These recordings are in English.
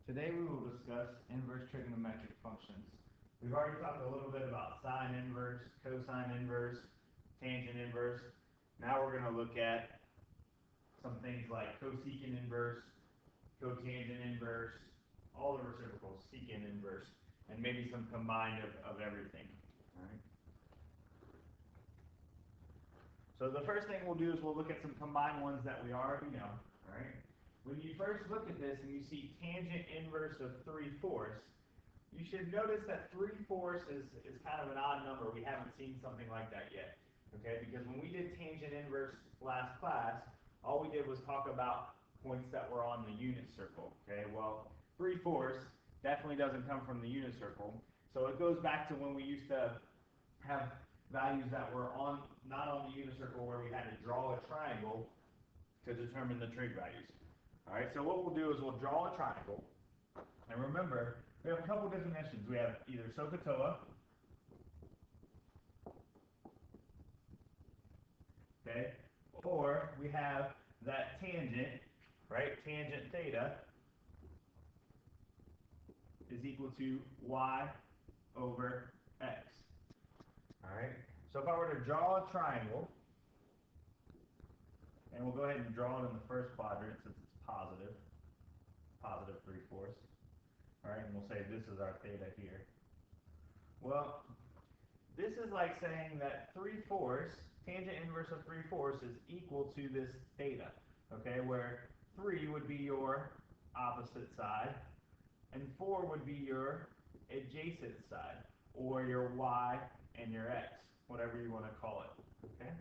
Today we will discuss inverse trigonometric functions. We've already talked a little bit about sine inverse, cosine inverse, tangent inverse. Now we're going to look at some things like cosecant inverse, cotangent inverse, all the reciprocals, secant inverse, and maybe some combined of everything. All right. So the first thing we'll do is we'll look at some combined ones that we already know. All right. When you first look at this and you see tangent inverse of 3/4, you should notice that 3/4 is kind of an odd number. We haven't seen something like that yet. Okay, because when we did tangent inverse last class, all we did was talk about points that were on the unit circle. Okay, well, 3/4 definitely doesn't come from the unit circle. So it goes back to when we used to have values that were not on the unit circle where we had to draw a triangle to determine the trig values. All right, so what we'll do is we'll draw a triangle. And remember, we have a couple definitions. We have either SOHCAHTOA, okay, or we have that tangent, right? Tangent theta is equal to y over x. All right, so if I were to draw a triangle, and we'll go ahead and draw it in the first quadrant since it's positive 3/4. All right, and we'll say this is our theta here. Well, this is like saying that 3/4, tangent inverse of 3/4 is equal to this theta, okay, where 3 would be your opposite side, and 4 would be your adjacent side, or your y and your x, whatever you want to call it, okay?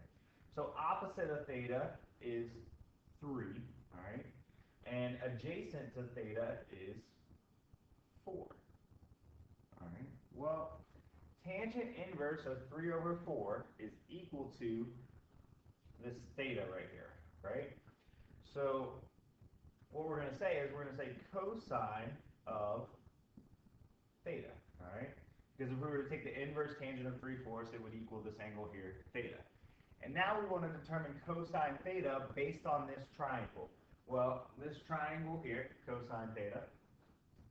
So opposite of theta is 3, all right? And adjacent to theta is 4. All right. Well, tangent inverse of 3/4 is equal to this theta right here, right? So what we're going to say is we're going to say cosine of theta, all right? Because if we were to take the inverse tangent of 3/4, it would equal this angle here, theta. And now we want to determine cosine theta based on this triangle. Well, this triangle here, cosine theta,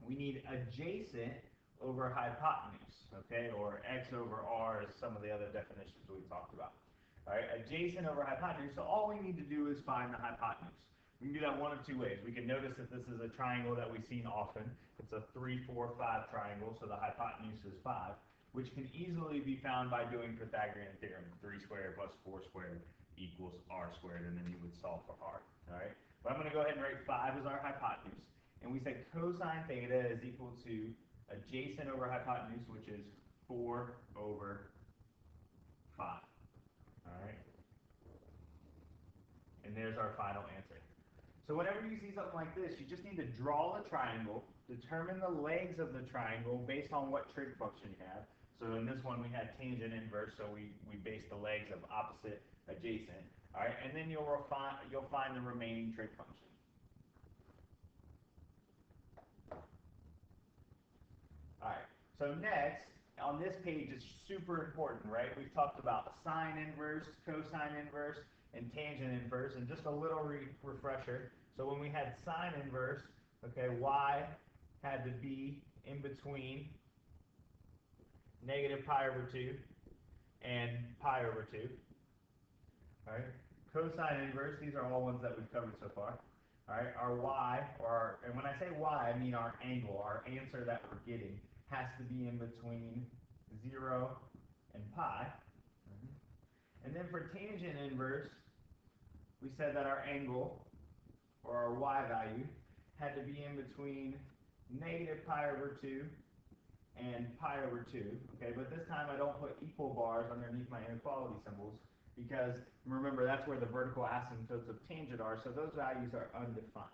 we need adjacent over hypotenuse, okay, or x over r is some of the other definitions we talked about. All right, adjacent over hypotenuse, so all we need to do is find the hypotenuse. We can do that one of two ways. We can notice that this is a triangle that we've seen often. It's a 3, 4, 5 triangle, so the hypotenuse is 5, which can easily be found by doing Pythagorean theorem. 3 squared plus 4 squared equals r squared, and then you would solve for r. All right, but I'm going to go ahead and write 5 as our hypotenuse. And we said cosine theta is equal to adjacent over hypotenuse, which is 4 over 5. All right, and there's our final answer. So whenever you see something like this, you just need to draw the triangle, determine the legs of the triangle based on what trig function you have. So in this one we had tangent inverse, so we based the legs of opposite, adjacent. All right, and then you'll find the remaining trig function. All right, so next on this page is super important, right? We've talked about sine inverse, cosine inverse, and tangent inverse, and just a little refresher. So when we had sine inverse, okay, y had to be in between negative pi over 2 and pi over 2. All right, cosine inverse, these are all ones that we've covered so far. All right, our y, and when I say y, I mean our angle, our answer that we're getting, has to be in between 0 and pi. And then for tangent inverse, we said that our angle, or our y value, had to be in between negative pi over 2 and pi over 2. Okay, but this time I don't put equal bars underneath my inequality symbols, because remember, that's where the vertical asymptotes of tangent are, so those values are undefined.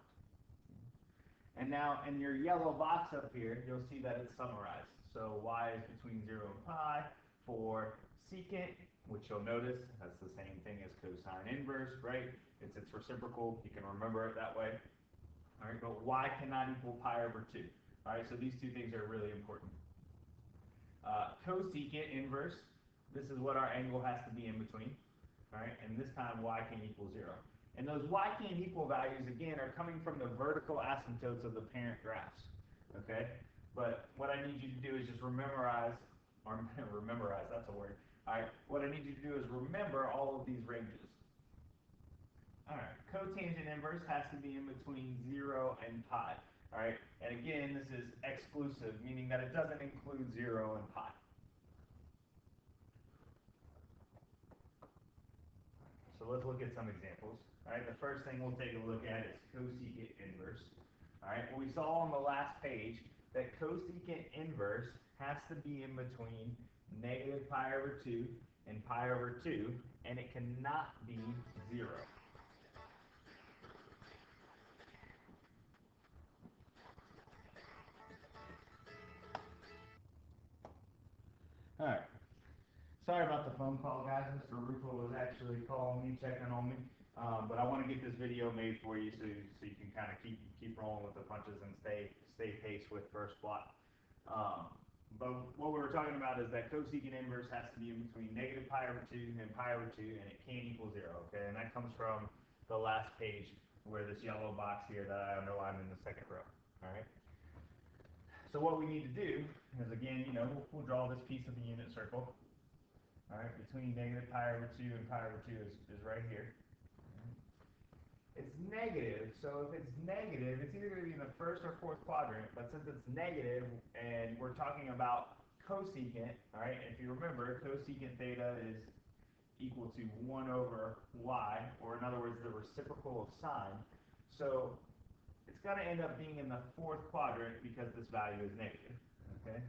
And now in your yellow box up here, you'll see that it's summarized. So y is between 0 and pi. For secant, which you'll notice, that's the same thing as cosine inverse, right? It's its reciprocal. You can remember it that way. All right, but y cannot equal pi over 2. All right, so these two things are really important. Cosecant inverse, this is what our angle has to be in between. All right, and this time y can equal 0. And those y can't equal values, again, are coming from the vertical asymptotes of the parent graphs. okay? But what I need you to do is just memorize, or memorize, that's a word. All right, what I need you to do is remember all of these ranges. All right, cotangent inverse has to be in between 0 and pi. All right, and again, this is exclusive, meaning that it doesn't include 0 and pi. So let's look at some examples. All right, the first thing we'll take a look at is cosecant inverse. All right, we saw on the last page that cosecant inverse has to be in between negative pi over 2 and pi over 2, and it cannot be 0. All right. Sorry about the phone call, guys. Mr. Ruffo was actually calling me, checking on me. But I want to get this video made for you so you can kind of keep rolling with the punches and stay pace with first plot. But what we were talking about is that cosecant inverse has to be in between negative pi over 2 and pi over 2, and it can't equal 0, okay? And that comes from the last page where this yellow box here that I know I'm in the second row, all right? So what we need to do is, again, we'll draw this piece of the unit circle. All right, between negative pi over 2 and pi over 2 is right here. It's negative, so if it's negative, it's either going to be in the first or fourth quadrant, but since it's negative, and we're talking about cosecant, all right, if you remember, cosecant theta is equal to 1 over y, or in other words, the reciprocal of sine. So it's going to end up being in the fourth quadrant because this value is negative, okay?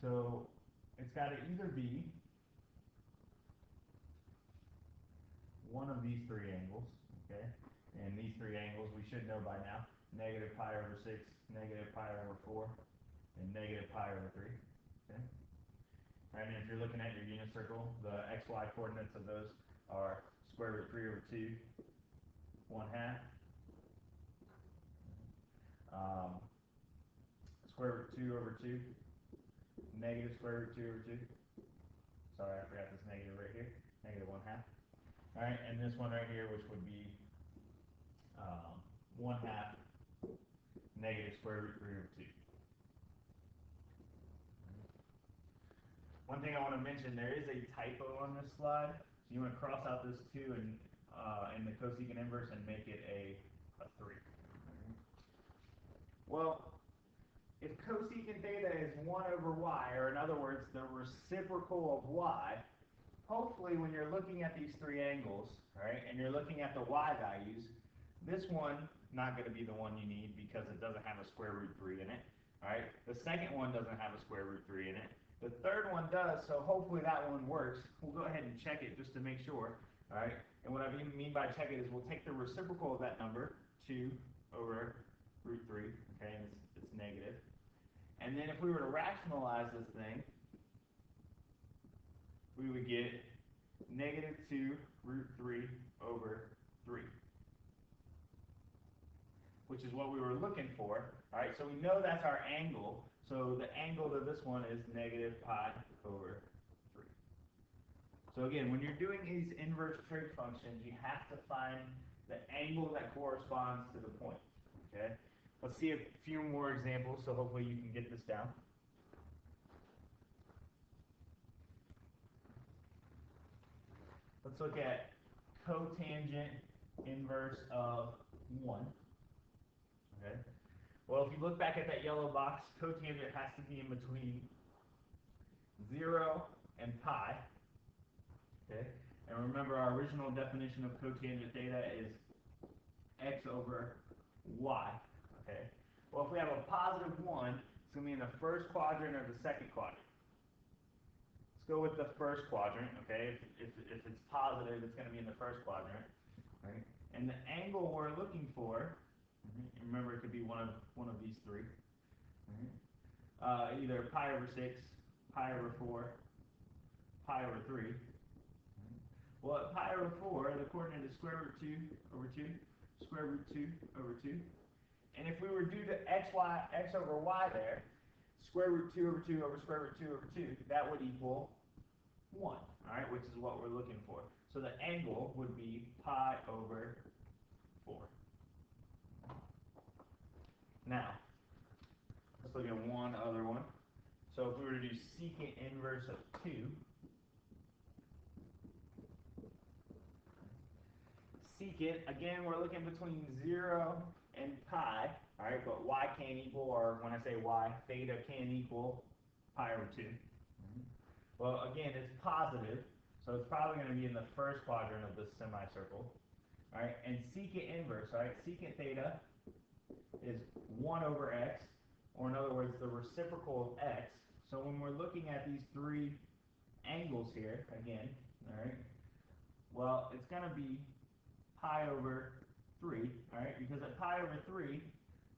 So it's got to either be one of these three angles, okay? And these three angles we should know by now. Negative pi over 6, negative pi over 4, and negative pi over 3, okay? Right, and if you're looking at your unit circle, the xy coordinates of those are square root 3 over 2, 1/2, square root 2 over 2, negative square root 2 over 2. Sorry, I forgot this negative right here, negative 1/2. All right, and this one right here, which would be 1/2 negative square root 3 over 2. One thing I want to mention, there is a typo on this slide. So you want to cross out this 2 and in the cosecant inverse and make it a 3. Well, if cosecant theta is 1 over y, or in other words, the reciprocal of y, hopefully when you're looking at these three angles, right, and you're looking at the y values, this one not going to be the one you need because it doesn't have a square root 3 in it. All right, the second one doesn't have a square root 3 in it. The third one does, so hopefully that one works. We'll go ahead and check it just to make sure. All right, and what I mean by check it is we'll take the reciprocal of that number, 2 over root 3, okay, and it's negative. And then if we were to rationalize this thing, we would get negative 2 root 3 over 3, which is what we were looking for. All right, so we know that's our angle. So the angle to this one is negative pi over 3. So again, when you're doing these inverse trig functions, you have to find the angle that corresponds to the point, okay? Let's see a few more examples, so hopefully you can get this down. Let's look at cotangent inverse of 1. Okay. Well, if you look back at that yellow box, cotangent has to be in between 0 and pi. Okay. And remember, our original definition of cotangent theta is x over y. Okay. Well, if we have a positive 1, it's going to be in the first quadrant or the second quadrant. Let's go with the first quadrant, okay? If it's positive, it's going to be in the first quadrant, right? And the angle we're looking for, remember it could be one of these three, right? Either pi over 6, pi over 4, pi over 3. Well, at pi over 4, the coordinate is square root 2 over 2, square root 2 over 2. And if we were due to x over y there, square root 2 over 2 over square root 2 over 2, that would equal 1, all right, which is what we're looking for. So the angle would be pi over 4. Now, let's look at one other one. So if we were to do secant inverse of 2, secant, again, we're looking between 0 and pi, all right, but y can't equal, or when I say y, theta can't equal pi over 2. Well, again, it's positive, so it's probably going to be in the first quadrant of this semicircle. All right, and secant inverse, all right, secant theta is 1 over x, or in other words, the reciprocal of x. So when we're looking at these three angles here, again, all right, well, it's going to be pi over 3, all right, because at pi over 3,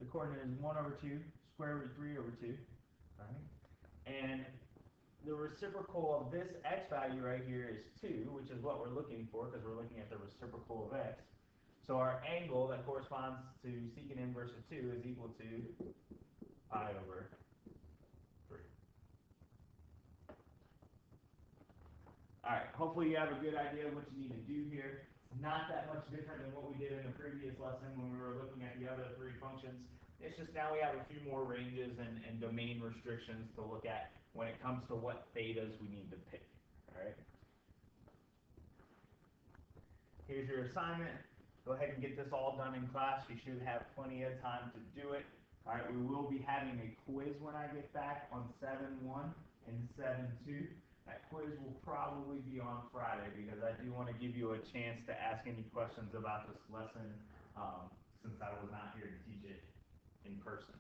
the coordinate is 1 over 2, square root 3 over 2, all right, and the reciprocal of this x value right here is 2, which is what we're looking for because we're looking at the reciprocal of x. So our angle that corresponds to secant inverse of 2 is equal to pi over 3. All right, hopefully you have a good idea of what you need to do here. It's not that much different than what we did in the previous lesson when we were looking at the other three functions. It's just now we have a few more ranges and domain restrictions to look at when it comes to what thetas we need to pick. All right. Here's your assignment. Go ahead and get this all done in class. You should have plenty of time to do it. All right, we will be having a quiz when I get back on 7-1 and 7-2. That quiz will probably be on Friday because I do want to give you a chance to ask any questions about this lesson since I was not here to teach it in person.